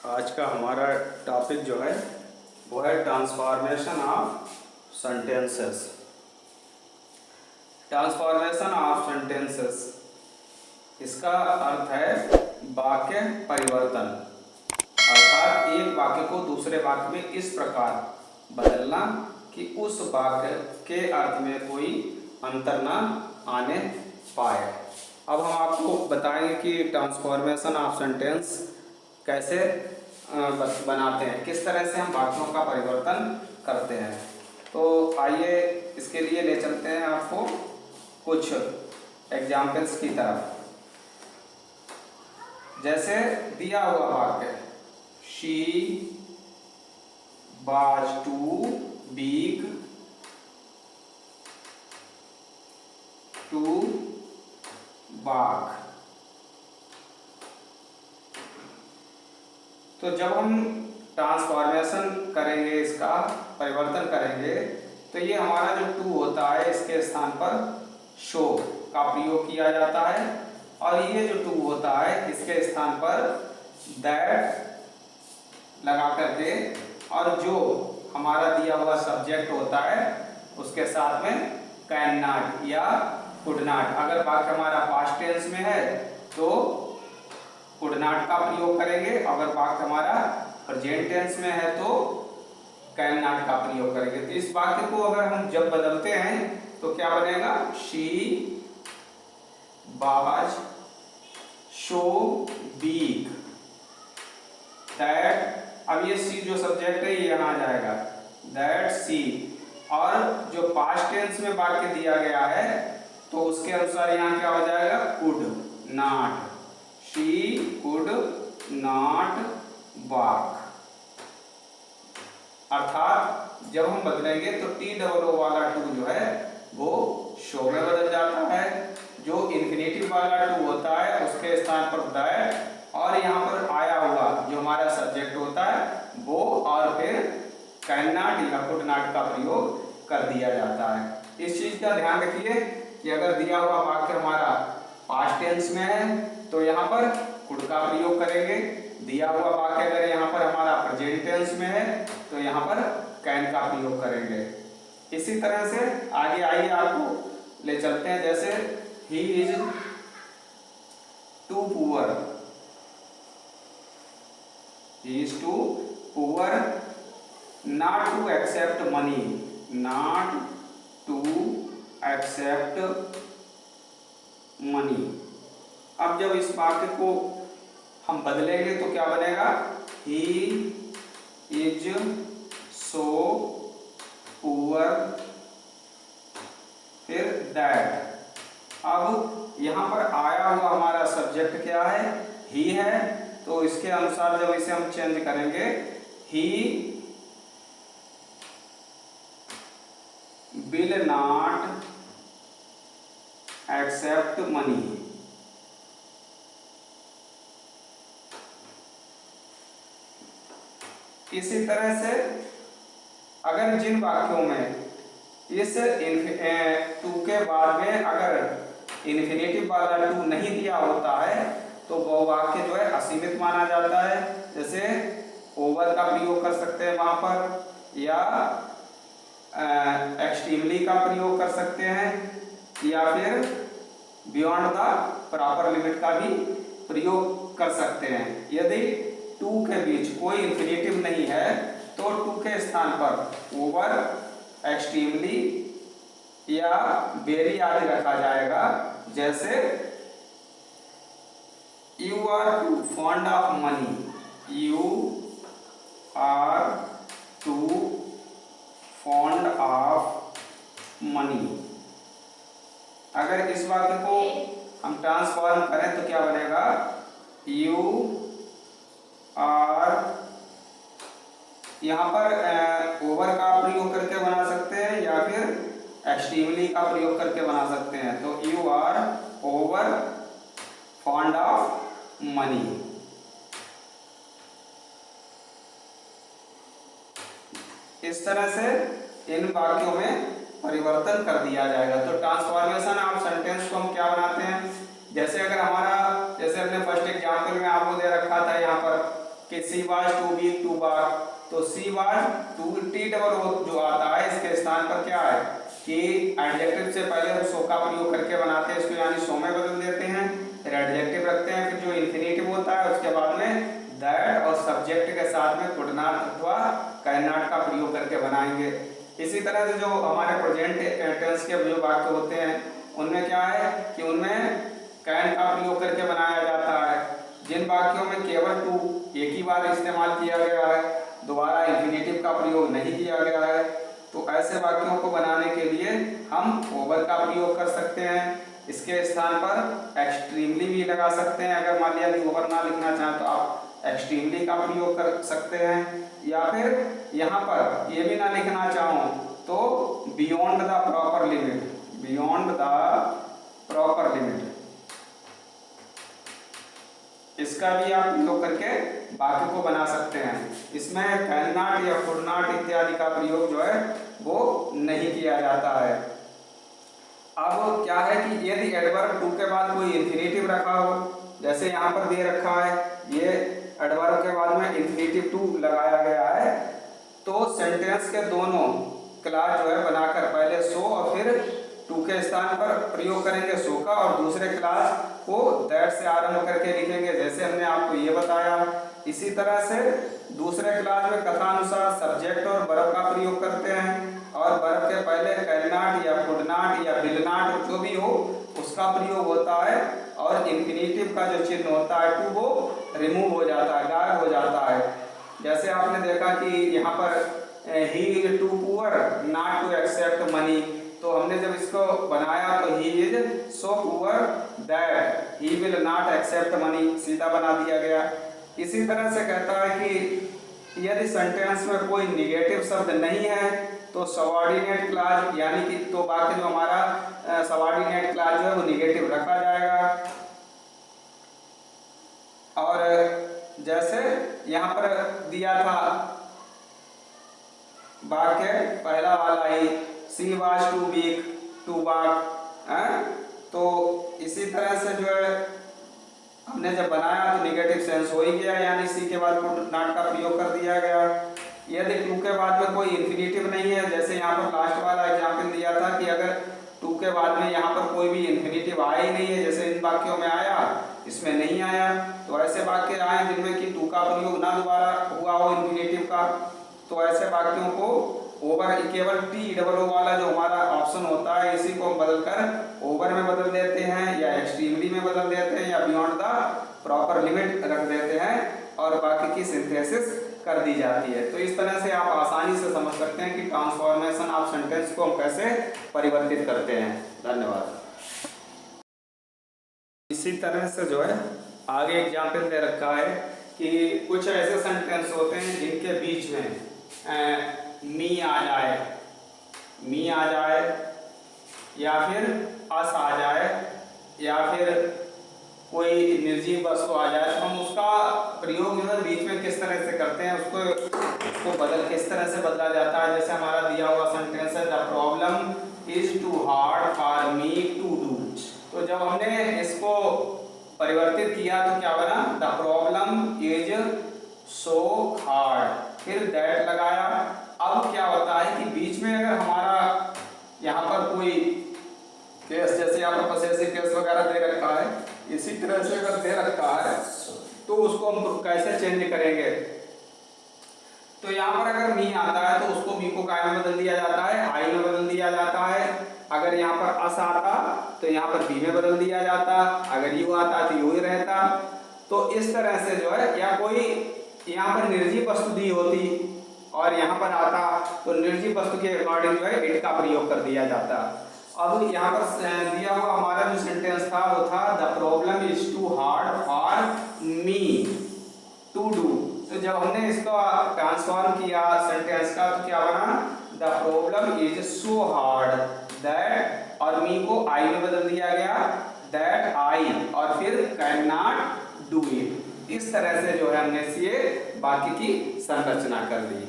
आज का हमारा टॉपिक जो है वो है transformation of sentences. Transformation of sentences, इसका अर्थ है वाक्य परिवर्तन, अर्थात एक वाक्य को दूसरे वाक्य में इस प्रकार बदलना कि उस वाक्य के अर्थ में कोई अंतर ना आने पाए। अब हम आपको बताएंगे कि ट्रांसफॉर्मेशन ऑफ सेंटेंस कैसे बनाते हैं, किस तरह से हम वाक्यों का परिवर्तन करते हैं। तो आइए इसके लिए ले चलते हैं आपको कुछ एग्जाम्पल्स की तरफ। जैसे दिया हुआ वाक्य, she was too big to walk. तो जब हम ट्रांसफॉर्मेशन करेंगे, इसका परिवर्तन करेंगे, तो ये हमारा जो टू होता है इसके स्थान पर शो का प्रयोग किया जाता है, और ये जो टू होता है इसके स्थान पर दैट लगा करके, और जो हमारा दिया हुआ सब्जेक्ट होता है उसके साथ में कैन नॉट या कुड नॉट। अगर वाक्य हमारा पास्ट टेंस में है तो कुड नॉट का प्रयोग करेंगे, अगर वाक्य हमारा प्रेजेंट टेंस में है तो कैन नॉट का प्रयोग करेंगे। तो इस वाक्य को अगर हम जब बदलते हैं तो क्या बनेगा, she was so big that. अब ये सी जो सब्जेक्ट है ये यहाँ आ जाएगा, दैट सी, और जो पास्ट टेंस में वाक्य दिया गया है तो उसके अनुसार यहाँ क्या हो जाएगा, could not, she could not walk. अर्थात जब हम बदलेंगे तो टी डबल ओ वाला टू जो है वो शो में बदल जाता है, जो इन्फिनेटिव वाला टू होता है उसके स्थान पर दैट, और यहाँ पर आया हुआ जो हमारा सब्जेक्ट होता है वो, और फिर कैन नॉट या कुड नॉट का प्रयोग कर दिया जाता है। इस चीज का ध्यान रखिए कि अगर दिया हुआ वाक्य हमारा पास्ट टेंस में है तो यहाँ पर कुड का प्रयोग करेंगे, दिया हुआ वाक्य अगर यहाँ पर हमारा प्रेजेंट टेंस में है तो यहाँ पर कैन का प्रयोग करेंगे। इसी तरह से आगे आइए आपको ले चलते हैं। जैसे he is too poor, he is too poor not to accept money, not to accept money. अब जब इस वाक्य को हम बदलेंगे तो क्या बनेगा, ही इज सो पुअर, फिर दैट। अब यहाँ पर आया हुआ हमारा सब्जेक्ट क्या है, ही है, तो इसके अनुसार जब इसे हम चेंज करेंगे, he will not accept money. इसी तरह से अगर जिन वाक्यों में इस टू के बाद में अगर इन्फिनेटिव वाला टू नहीं दिया होता है तो वो वाक्य जो है असीमित माना जाता है। जैसे ओवर का प्रयोग कर सकते हैं वहां पर, या एक्सट्रीमली का प्रयोग कर सकते हैं, या फिर बियॉन्ड द प्रॉपर लिमिट का भी प्रयोग कर सकते हैं। यदि टू के बीच कोई इन्फिनेटिव नहीं है तो टू के स्थान पर ओवर, एक्सट्रीमली या वेरी आदि रखा जाएगा। जैसे you are too fond of money, you are too fond of money. अगर इस वाक्य को हम ट्रांसफॉर्म करें तो क्या बनेगा, यू आर, यहाँ पर ओवर का प्रयोग करके बना सकते हैं या फिर एक्सट्रीमली का प्रयोग करके बना सकते हैं। तो you are over fond of money. इस तरह से इन वाक्यों में परिवर्तन कर दिया जाएगा। तो ट्रांसफॉर्मेशन ऑफ सेंटेंस को हम क्या बनाते हैं, जैसे अगर हमारा, जैसे अपने फर्स्ट एग्जाम्पल में आपको दे रखा था यहाँ पर कि she was too weak to walk, तो she was too T double O जो आता है इसके स्थान पर क्या है कि एडजेक्टिव से पहले हम सो का प्रयोग करके बनाते हैं इसको, यानी सो में बदल देते हैं, फिर एडजेक्टिव रखते हैं, फिर जो इन्फिनेटिव होता है उसके बाद में दैट और सब्जेक्ट के साथ में कुड नॉट अथवा कैन नॉट का प्रयोग करके बनाएंगे। इसी तरह से जो हमारे प्रेजेंट टेंस के जो वाक्य होते हैं उनमें क्या है कि उनमें कैन का प्रयोग करके बनाया जाता है। जिन वाक्यों में केवल टू एक ही बार इस्तेमाल किया गया है, दोबारा इन्फिनेटिव का प्रयोग नहीं किया गया है, तो ऐसे वाक्यों को बनाने के लिए हम ओवर का प्रयोग कर सकते हैं। इसके स्थान पर एक्सट्रीमली भी लगा सकते हैं, अगर मान लिया कि ओवर ना लिखना चाहें तो आप एक्सट्रीमली का प्रयोग कर सकते हैं, या फिर यहाँ पर ये भी ना लिखना चाहूँ तो beyond the proper limit, beyond the proper limit, इसका भी आप प्रयोग करके वाक्य को बना सकते हैं। इसमें कैन नॉट या कुड नॉट इत्यादि का प्रयोग जो है वो नहीं किया जाता है। अब क्या है कि यदि एडवर्ब टू के बाद कोई इन्फिनेटिव रखा हो, जैसे यहाँ पर दे रखा है ये एडवर्ब के बाद में इन्फिनेटिव टू लगाया गया है, तो सेंटेंस के दोनों क्लास जो है बनाकर पहले सो और फिर टू के स्थान पर प्रयोग करेंगे सो का, और दूसरे क्लास को दैट से आरंभ करके लिखेंगे, जैसे हमने आपको ये बताया। इसी तरह से दूसरे क्लास में कथानुसार सब्जेक्ट और वर्ब का प्रयोग करते हैं, और वर्ब के पहले कैन नॉट या कुड नॉट या विल नॉट जो भी हो उसका प्रयोग होता है, और इन्फिनेटिव का जो चिन्ह होता है टू वो रिमूव हो जाता है, गायब हो जाता है। जैसे आपने देखा कि यहाँ पर he is too poor not to accept money, तो हमने जब इसको बनाया तो he is so poor that he will not accept money, सीधा बना दिया गया। इसी तरह से कहता है कि यदि सेंटेंस में कोई निगेटिव शब्द नहीं है तो सबऑर्डिनेट क्लॉज यानी कि तो वाक्य जो हमारा सबऑर्डिनेट क्लॉज जो है वो निगेटिव रखा जाएगा। और जैसे यहाँ पर दिया था वाक्य पहला वाला ही she was too weak to walk, तो इसी तरह से जो है हमने जब बनाया तो निगेटिव सेंस हो ही गया, यानी सी के बाद कुड नॉट का प्रयोग कर दिया गया। यदि टू के बाद में कोई इन्फिनेटिव नहीं है, जैसे यहाँ पर लास्ट वाला एग्जाम्पल दिया था कि अगर टू के बाद में यहाँ पर कोई भी इन्फिनेटिव आया ही नहीं है, जैसे इन वाक्यों में आया इसमें नहीं आया, तो ऐसे वाक्य आए जिनमें कि टू का प्रयोग ना दोबारा हुआ हो इन्फिनेटिव का, तो ऐसे वाक्यों को ओवर केवल टी डबल ओ वाला जो हमारा ऑप्शन होता है इसी को हम बदलकर ओवर में बदल देते हैं, या एक्सट्रीमली में बदल देते हैं, या बियॉन्ड द प्रॉपर लिमिट रख देते हैं, और बाकी की सिंथेसिस कर दी जाती है। तो इस तरह से आप आसानी से समझ सकते हैं कि ट्रांसफॉर्मेशन ऑफ सेंटेंस को हम कैसे परिवर्तित करते हैं। धन्यवाद। इसी तरह से जो है आगे एग्जाम्पल दे रखा है कि कुछ ऐसे सेंटेंस होते हैं जिनके बीच में मी आ जाए, मी आ जाए, या फिर अस आ जाए, या फिर कोई निर्जीव वस्तु आ जाए, तो हम उसका प्रयोग जो है बीच में किस तरह से करते हैं, उसको बदल किस तरह से बदला जाता है। जैसे हमारा दिया हुआ सेंटेंस है the problem is too hard for me to do, तो जब हमने इसको परिवर्तित किया तो क्या बना, the problem is so hard, फिर दैट लगाया। अब क्या होता है कि बीच में अगर हमारा यहाँ पर कोई केस, जैसे यहाँ पर पसेसिव केस वगैरह दे रखा है, इसी तरह से अगर दे रखा है तो उसको हम कैसे चेंज करेंगे। तो यहाँ पर अगर मी आता है तो उसको मी को काय में बदल दिया जाता है, आई में बदल दिया जाता है। अगर यहाँ पर अस आता तो यहाँ पर बी में बदल दिया जाता, अगर यू आता तो यू ही रहता। तो इस तरह से जो है, या कोई यहाँ पर निर्जीव वस्तु दी होती और यहाँ पर आता तो निर्जीव वस्तु के अकॉर्डिंग जो है इट का प्रयोग कर दिया जाता। अब यहाँ पर दिया हुआ हमारा जो सेंटेंस था वो था the problem is too hard for me to do. तो जब हमने इसको ट्रांसफॉर्म किया सेंटेंस का तो क्या बना, the problem is so hard that, और मी को आई में बदल दिया गया, दैट आई, और फिर कैन नॉट डू इट। इस तरह से जो है हमने ये वाक्य की संरचना कर ली।